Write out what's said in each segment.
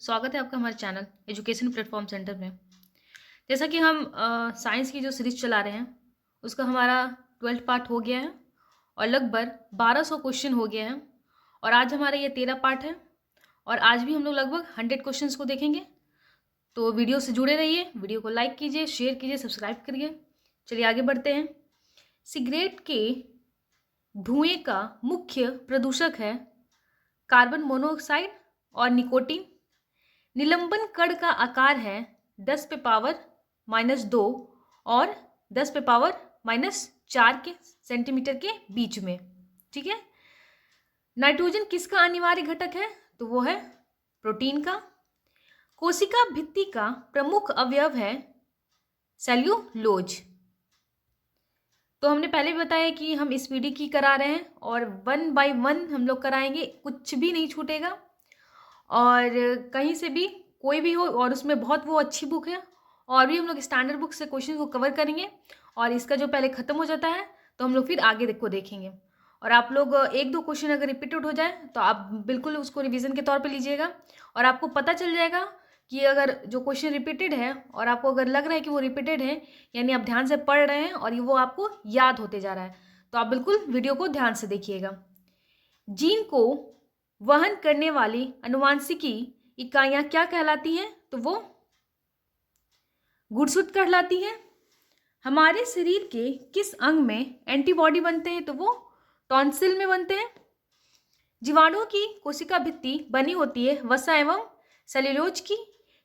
स्वागत है आपका हमारे चैनल एजुकेशन प्लेटफॉर्म सेंटर में। जैसा कि हम साइंस की जो सीरीज चला रहे हैं उसका हमारा 12th पार्ट हो गया है और लगभग 1200 क्वेश्चन हो गए हैं और आज हमारा ये 13 पार्ट है और आज भी हम लोग लगभग 100 क्वेश्चंस को देखेंगे। तो वीडियो से जुड़े रहिए, वीडियो को लाइक कीजिए, शेयर कीजिए, सब्सक्राइब करिए। चलिए आगे बढ़ते हैं। सिगरेट के धुएं का मुख्य प्रदूषक है कार्बन मोनोऑक्साइड और निकोटीन। निलंबन कण का आकार है 10 पे पावर -2 और 10 पे पावर -4 के सेंटीमीटर के बीच में। ठीक है। नाइट्रोजन किसका अनिवार्य घटक है? तो वो है प्रोटीन का। कोशिका भित्ति का प्रमुख अवयव है सेल्यूलोज। तो हमने पहले भी बताया कि हम इस पीढ़ी की करा रहे हैं और 1 बाय 1 हम लोग कराएंगे, कुछ भी नहीं छूटेगा और कहीं से भी कोई भी हो। और उसमें बहुत वो अच्छी बुक है और भी हम लोग स्टैंडर्ड बुक से क्वेश्चन को कवर करेंगे और इसका जो पहले ख़त्म हो जाता है तो हम लोग फिर आगे को देखेंगे। और आप लोग एक दो क्वेश्चन अगर रिपीटेड हो जाए तो आप बिल्कुल उसको रिवीजन के तौर पे लीजिएगा और आपको पता चल जाएगा कि अगर जो क्वेश्चन रिपीटेड है और आपको अगर लग रहा है कि वो रिपीटेड है यानी आप ध्यान से पढ़ रहे हैं और वो आपको याद होते जा रहा है, तो आप बिल्कुल वीडियो को ध्यान से देखिएगा। जीन को वहन करने वाली अनुवांशिकी इकाइयां क्या कहलाती हैं? तो वो गुणसूत्र कहलाती हैं। हमारे शरीर के किस अंग में एंटीबॉडी बनते हैं? तो वो टॉन्सिल में बनते हैं। जीवाणुओं की कोशिका भित्ति बनी होती है वसा एवं सेल्यूलोज की।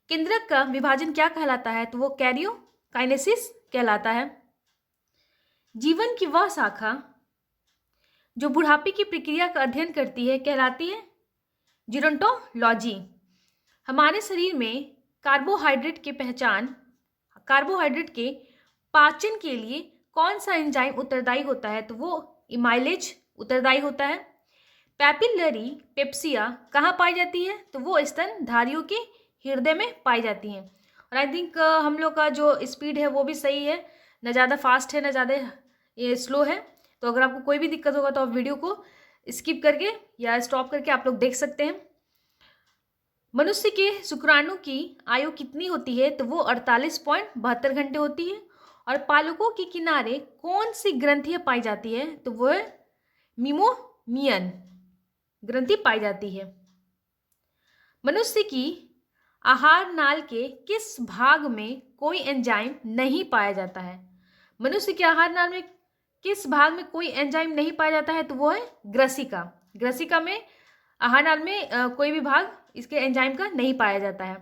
केंद्रक का विभाजन क्या कहलाता है? तो वो कैरियोकाइनेसिस कहलाता है। जीवन की वह शाखा जो बुढ़ापे की प्रक्रिया का अध्ययन करती है कहलाती है जीरोंटोलॉजी। हमारे शरीर में कार्बोहाइड्रेट के पाचन के लिए कौन सा एंजाइम उत्तरदायी होता है? तो वो इमाइलेज उत्तरदायी होता है। पैपिलरी पेप्सिया कहाँ पाई जाती है? तो वो स्तनधारियों के हृदय में पाई जाती हैं। और आई थिंक हम लोग का जो स्पीड है वो भी सही है, ना ज़्यादा फास्ट है ना ज़्यादा ये स्लो है। तो अगर आपको कोई भी दिक्कत होगा तो आप वीडियो को स्किप करके या स्टॉप करके आप लोग देख सकते हैं। मनुष्य के शुक्राणु की आयु कितनी होती है? तो वो 48.72 घंटे होती है। और पालकों के किनारे कौन सी ग्रंथियां पाई जाती है? तो वो मीमोमियन ग्रंथि पाई जाती है। मनुष्य की आहार नाल के किस भाग में कोई एंजाइम नहीं पाया जाता है? मनुष्य के आहार नाल में किस भाग में कोई एंजाइम नहीं पाया जाता है? तो वो है ग्रसिका। ग्रसिका में आहार नाल में कोई भी भाग इसके एंजाइम का नहीं पाया जाता है।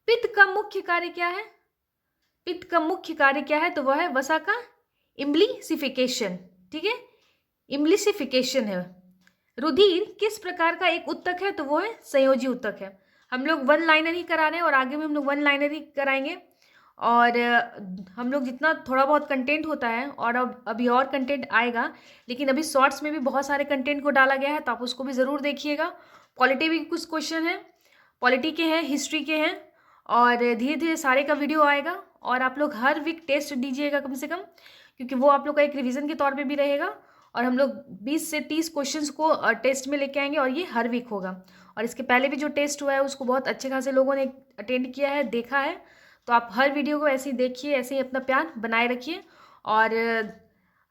पित्त का मुख्य कार्य क्या है? पित्त का मुख्य कार्य क्या है? तो वह है वसा का इम्ब्लिसिफिकेशन। ठीक है, इम्ब्लिसिफिकेशन है। रुधिर किस प्रकार का एक उत्तक है? तो वो है संयोजी उत्तक है। हम लोग 1 लाइनर ही करा रहे हैं और आगे भी हम लोग 1 लाइनर ही कराएंगे। और हम लोग जितना थोड़ा बहुत कंटेंट होता है और अब अभी और कंटेंट आएगा, लेकिन अभी शॉर्ट्स में भी बहुत सारे कंटेंट को डाला गया है तो आप उसको भी ज़रूर देखिएगा। पॉलिटी भी कुछ क्वेश्चन हैं, पॉलिटी के हैं, हिस्ट्री के हैं और धीरे धीरे सारे का वीडियो आएगा। और आप लोग हर वीक टेस्ट दीजिएगा कम से कम, क्योंकि वो आप लोग का एक रिवीजन के तौर पे भी रहेगा। और हम लोग 20 से 30 क्वेश्चंस को टेस्ट में लेके आएंगे और ये हर वीक होगा। और इसके पहले भी जो टेस्ट हुआ है उसको बहुत अच्छे खासे लोगों ने अटेंड किया है, देखा है। तो आप हर वीडियो को ऐसे ही देखिए, ऐसे ही अपना प्यार बनाए रखिए। और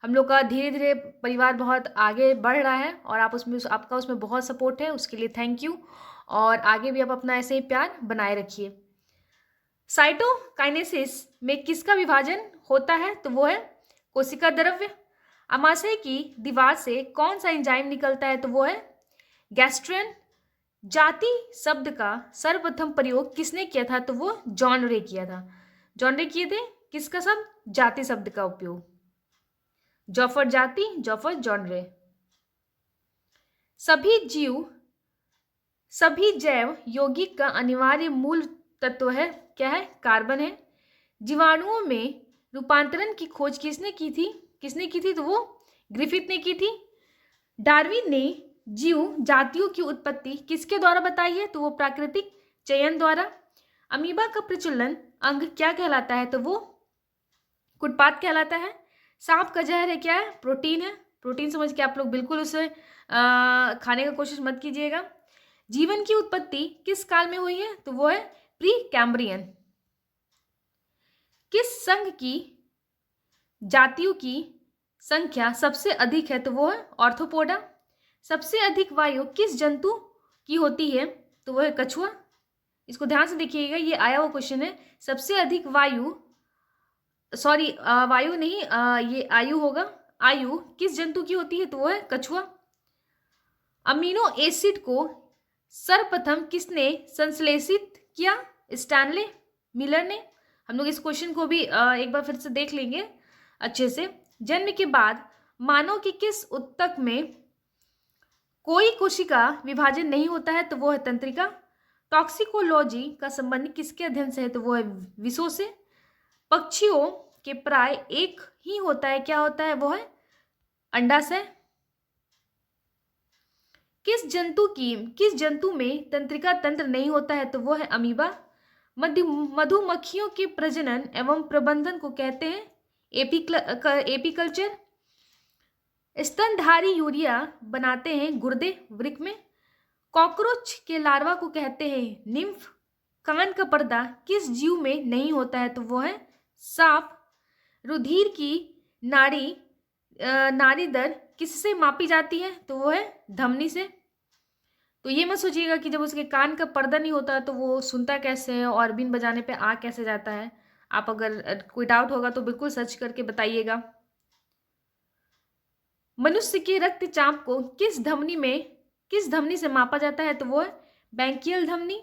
हम लोग का धीरे धीरे परिवार बहुत आगे बढ़ रहा है और आपका उसमें बहुत सपोर्ट है, उसके लिए थैंक यू। और आगे भी आप अपना ऐसे ही प्यार बनाए रखिए। साइटोकाइनेसिस में किसका विभाजन होता है? तो वो है कोशिका द्रव्य। अमाशय की दीवार से कौन सा एंजाइम निकलता है? तो वो है गैस्ट्रिन। जाति शब्द का सर्वप्रथम प्रयोग किसने किया था? तो वो जॉन रे किया था। जॉन रे किए थे किसका शब्द? जाति शब्द का उपयोग। जॉफर जाति, जॉफर जॉन रे। सभी जैव यौगिक का अनिवार्य मूल तत्व है क्या है? कार्बन है। जीवाणुओं में रूपांतरण की खोज किसने की थी? तो वो ग्रिफिथ ने की थी। डार्विन ने जीव जातियों की उत्पत्ति किसके द्वारा बताई है? तो वो प्राकृतिक चयन द्वारा। अमीबा का प्रचलन अंग क्या कहलाता है? तो वो कुटपाथ कहलाता है। सांप का जहर है क्या है? प्रोटीन है। प्रोटीन समझ के आप लोग बिल्कुल उसे खाने का कोशिश मत कीजिएगा। जीवन की उत्पत्ति किस काल में हुई है? तो वो है प्री कैम्ब्रियन। किस संघ की जातियों की संख्या सबसे अधिक है? तो वो है ऑर्थोपोडा। सबसे अधिक वायु किस जंतु की होती है? तो वो है कछुआ। इसको ध्यान से देखिएगा, ये आया हुआ क्वेश्चन है। सबसे अधिक वायु, सॉरी वायु नहीं, ये आयु होगा। आयु किस जंतु की होती है? तो वो है कछुआ। अमीनो एसिड को सर्वप्रथम किसने संश्लेषित किया? स्टैनले मिलर ने। हम लोग इस क्वेश्चन को भी एक बार फिर से देख लेंगे अच्छे से। जन्म के बाद मानव के किस ऊतक में कोई कोशिका विभाजन नहीं होता है? तो वो है तंत्रिका। टॉक्सिकोलॉजी का संबंध किसके अध्ययन से है? तो वो है विषों से। पक्षियों के प्राय एक ही होता है, क्या होता है? वो है अंडाशय। किस जंतु में तंत्रिका तंत्र नहीं होता है? तो वो है अमीबा। मधुमक्खियों के प्रजनन एवं प्रबंधन को कहते हैं एपीकल्चर। स्तनधारी यूरिया बनाते हैं गुर्दे वृक्क में। कॉकरोच के लार्वा को कहते हैं निम्फ। कान का पर्दा किस जीव में नहीं होता है? तो वो है सांप। रुधिर की नाड़ी दर किससे मापी जाती है? तो वो है धमनी से। तो ये मत सोचिएगा कि जब उसके कान का पर्दा नहीं होता तो वो सुनता कैसे है और बीन बजाने पे आ कैसे जाता है। आप अगर कोई डाउट होगा तो बिल्कुल सर्च करके बताइएगा। मनुष्य के रक्तचाप को किस धमनी से मापा जाता है? तो वो है ब्रैंकियल धमनी।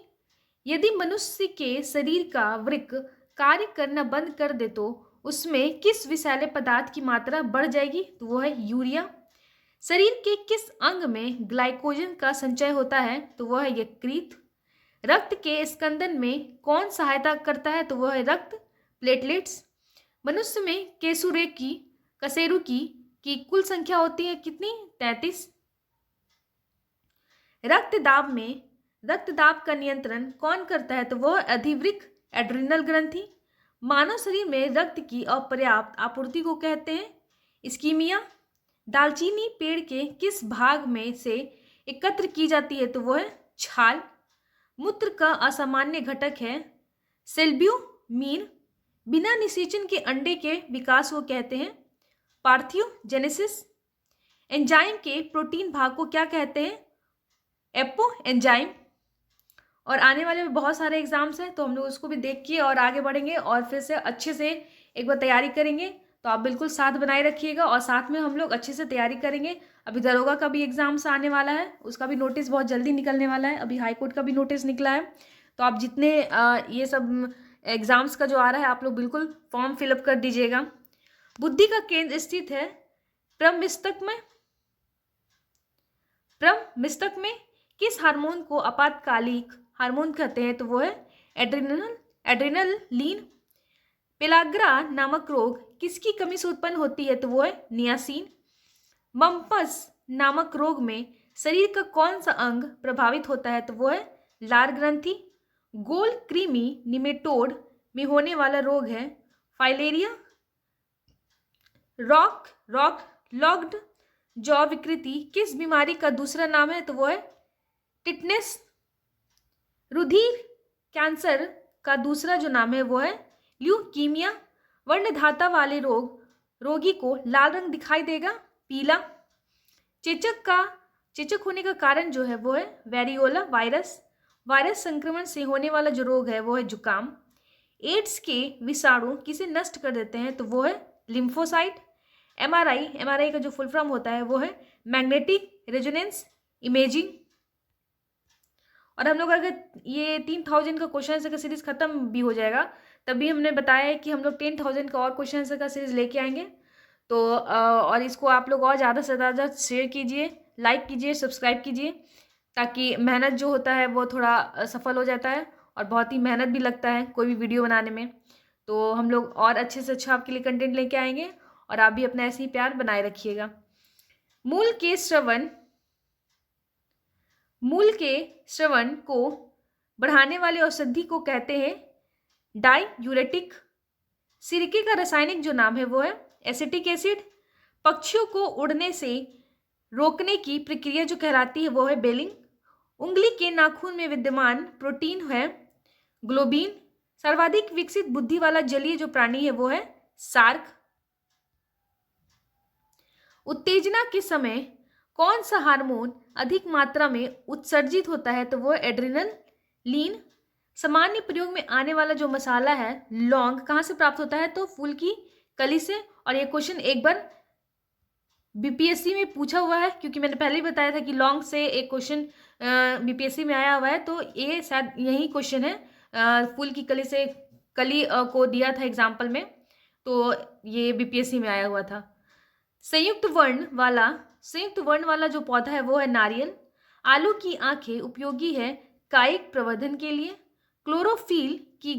यदि मनुष्य के शरीर का वृक्क कार्य करना बंद कर दे तो उसमें किस विषैले पदार्थ की मात्रा बढ़ जाएगी? तो वो है यूरिया। शरीर के किस अंग में ग्लाइकोजन का संचय होता है? तो वह है यकृत। रक्त के स्कंदन में कौन सहायता करता है? तो वह है रक्त प्लेटलेट्स। मनुष्य में कशेरु की कुल संख्या होती है कितनी? 33। रक्तदाब का नियंत्रण कौन करता है? तो वह अधिवृक्क एड्रिनल ग्रंथि। मानव शरीर में रक्त की अपर्याप्त आपूर्ति को कहते हैं इस्कीमिया। दालचीनी पेड़ के किस भाग में से एकत्र की जाती है? तो वो है छाल। मूत्र का असामान्य घटक है सेल्ब्यूमिन। बिना निषेचन के अंडे के विकास को कहते हैं पार्थियोजेनेसिस। एंजाइम के प्रोटीन भाग को क्या कहते हैं? Apo enzyme. और आने वाले में बहुत सारे एग्जाम्स हैं तो हम लोग उसको भी देख के और आगे बढ़ेंगे और फिर से अच्छे से एक बार तैयारी करेंगे। तो आप बिल्कुल साथ बनाए रखिएगा और साथ में हम लोग अच्छे से तैयारी करेंगे। अभी दरोगा का भी एग्जाम्स आने वाला है, उसका भी नोटिस बहुत जल्दी निकलने वाला है। अभी हाई कोर्ट का भी नोटिस निकला है। तो आप जितने ये सब एग्जाम्स का जो आ रहा है आप लोग बिल्कुल फॉर्म फिलअप कर दीजिएगा। बुद्धि का केंद्र स्थित है प्रमस्तक में। किस हार्मोन को आपातकालिक हार्मोन कहते हैं? तो वो है एड्रेनलिन। पेलाग्रा नामक रोग किसकी कमी से उत्पन्न होती है? तो वो है नियासिन। मम्पस नामक रोग में शरीर का कौन सा अंग प्रभावित होता है? तो वो है लार ग्रंथि। गोल कृमि निमेटोड में होने वाला रोग है फाइलेरिया। लॉक्ड जॉ विकृति किस बीमारी का दूसरा नाम है? तो वो है टिटनेस। रुधिर कैंसर का दूसरा जो नाम है वो है ल्यूकीमिया। वर्णधाता वाले रोगी को लाल रंग दिखाई देगा पीला। चेचक होने का कारण जो है वो है वेरियोला वायरस संक्रमण से होने वाला जो रोग है वो है जुकाम। एड्स के विषाणु किसे नष्ट कर देते हैं? तो वो है लिम्फोसाइट। एमआरआई का जो फुल फॉर्म होता है वो है मैग्नेटिक रेजोनेंस इमेजिंग। और हम लोग अगर ये 3000 का क्वेश्चन आंसर का सीरीज खत्म भी हो जाएगा तभी हमने बताया है कि हम लोग 10,000 का और क्वेश्चन आंसर का सीरीज लेके आएंगे। तो और इसको आप लोग और ज़्यादा से ज़्यादा शेयर कीजिए, लाइक कीजिए, सब्सक्राइब कीजिए ताकि मेहनत जो होता है वो थोड़ा सफल हो जाता है और बहुत ही मेहनत भी लगता है कोई भी वीडियो बनाने में। तो हम लोग और अच्छे से अच्छा आपके लिए कंटेंट लेके आएंगे और आप भी अपना ऐसे ही प्यार बनाए रखिएगा। मूल के श्रवण को बढ़ाने वाले औषधि को कहते हैं डाईयूरेटिक। सिरके का रासायनिक जो नाम है वो है एसिटिक एसिड। पक्षियों को उड़ने से रोकने की प्रक्रिया जो कहलाती है वो है बेलिंग। उंगली के नाखून में विद्यमान प्रोटीन है ग्लोबिन। सर्वाधिक विकसित बुद्धि वाला जलीय जो प्राणी है वो है शार्क। उत्तेजना के समय कौन सा हार्मोन अधिक मात्रा में उत्सर्जित होता है? तो वो है एड्रेनलिन। सामान्य प्रयोग में आने वाला जो मसाला है लौंग कहाँ से प्राप्त होता है? तो फूल की कली से। और ये क्वेश्चन एक बार बीपीएससी में पूछा हुआ है, क्योंकि मैंने पहले ही बताया था कि लौंग से एक क्वेश्चन बीपीएससी में आया हुआ है, तो ये शायद यही क्वेश्चन है। फूल की कली से कली को दिया था एग्जाम्पल में, तो ये बीपीएससी में आया हुआ था। संयुक्त वर्ण वाला जो पौधा है वो है नारियल। आलू की आंखें उपयोगी है कायिक प्रवर्धन के लिए। क्लोरोफिल की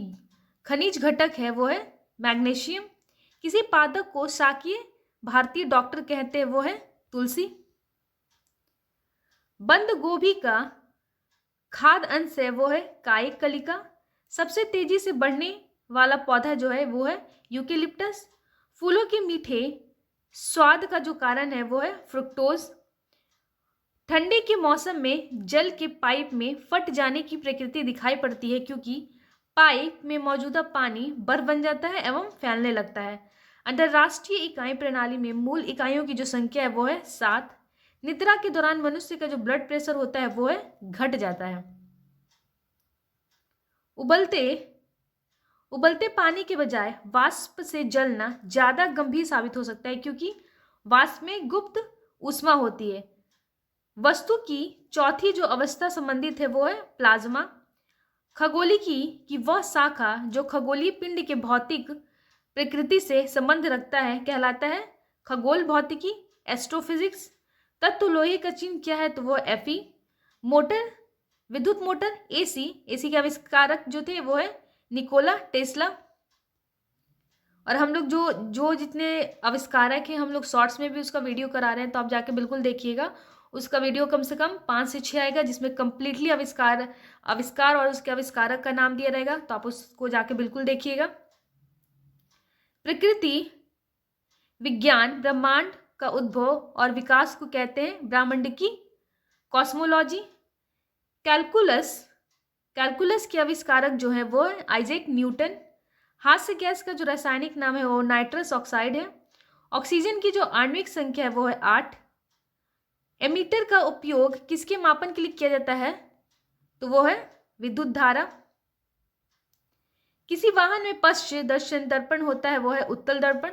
खनिज घटक है वो है मैग्नीशियम। किसी पादप को शाकीय भारतीय डॉक्टर कहते हैं वो है तुलसी। बंद गोभी का खाद्य अंश है वो है कायिक कलिका। सबसे तेजी से बढ़ने वाला पौधा जो है वो है यूकेलिप्टस। फूलों के मीठे स्वाद का जो कारण है वो है फ्रुक्टोज। ठंडी के मौसम में जल के पाइप में फट जाने की प्रकृति दिखाई पड़ती है, क्योंकि पाइप में मौजूदा पानी बर्फ बन जाता है एवं फैलने लगता है। अंतरराष्ट्रीय इकाई प्रणाली में मूल इकाइयों की जो संख्या है वो है 7। निद्रा के दौरान मनुष्य का जो ब्लड प्रेशर होता है वो है घट जाता है। उबलते पानी के बजाय वाष्प से जलना ज्यादा गंभीर साबित हो सकता है, क्योंकि वाष्प में गुप्त ऊष्मा होती है। वस्तु की चौथी जो अवस्था संबंधित है वो है प्लाज्मा। खगोलिकी की वह शाखा जो खगोलीय पिंड के भौतिक प्रकृति से संबंध रखता है कहलाता है खगोल भौतिकी, एस्ट्रोफिजिक्स। तत्व लोहे का चिन्ह क्या है? तो वो Fe। मोटर, विद्युत मोटर एसी के आविष्कारक जो थे वो है निकोला टेस्ला। और हम लोग जो जितने आविष्कारक हैं हम लोग शॉर्ट्स में भी उसका वीडियो करा रहे हैं, तो आप जाके बिल्कुल देखिएगा। उसका वीडियो कम से कम 5 से 6 आएगा, जिसमें कंप्लीटली आविष्कार और उसके आविष्कारक का नाम दिया रहेगा, तो आप उसको जाके बिल्कुल देखिएगा। प्रकृति विज्ञान ब्रह्मांड का उद्भव और विकास को कहते हैं ब्रह्मांडिकी कॉस्मोलॉजी। कैलकुलस के आविष्कारक जो है वो है आइजैक न्यूटन। हास्य गैस का जो रासायनिक नाम है वो नाइट्रस ऑक्साइड है। ऑक्सीजन की जो आणविक संख्या है वो है 8। एमीटर का उपयोग किसके मापन के लिए किया जाता है? तो वो है विद्युत धारा। किसी वाहन में पश्च दर्शन दर्पण होता है वो है उत्तल दर्पण।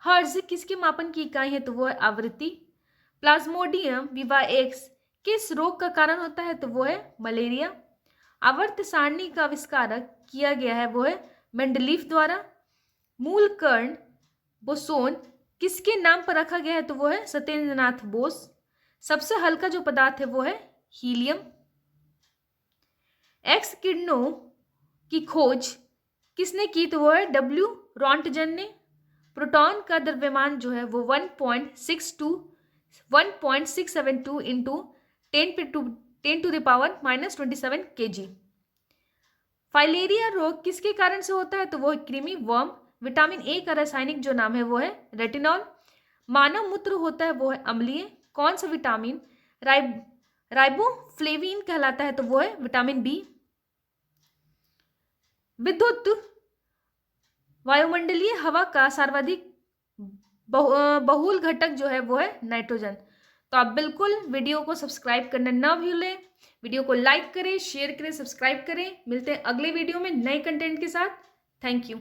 हर्ज किसके मापन की इकाई है? तो वो है आवृत्ति। प्लाज्मोडियम विवाएक्स किस रोग का कारण होता है? तो वो है मलेरिया। आवर्त सारणी का आविष्कारक किया गया है वो है मेंडलीफ द्वारा। मूल कर्ण बोसोन किसके नाम पर रखा गया है? तो वो है सत्येंद्रनाथ बोस। सबसे हल्का जो पदार्थ है वो है हीलियम। एक्स किरणों की खोज किसने की? तो वो है W रॉन्टजन ने। प्रोटॉन का द्रव्यमान जो है वो 1.672 इंटू 10⁻⁻27 kg। फाइलेरिया रोग किसके कारण से होता है? तो वो है कृमि वर्म। विटामिन ए का रासायनिक जो नाम है वो है रेटिनॉल। मानव मूत्र होता है वो है अम्लीय। कौन सा विटामिन राइबोफ्लेविन कहलाता है? तो वो है विटामिन बी। विद्युत वायुमंडलीय हवा का सर्वाधिक बहुल घटक जो है वो है नाइट्रोजन। तो आप बिल्कुल वीडियो को सब्सक्राइब करना ना भूलें। वीडियो को लाइक करें, शेयर करें, सब्सक्राइब करें। मिलते हैं अगले वीडियो में नए कंटेंट के साथ। Thank you.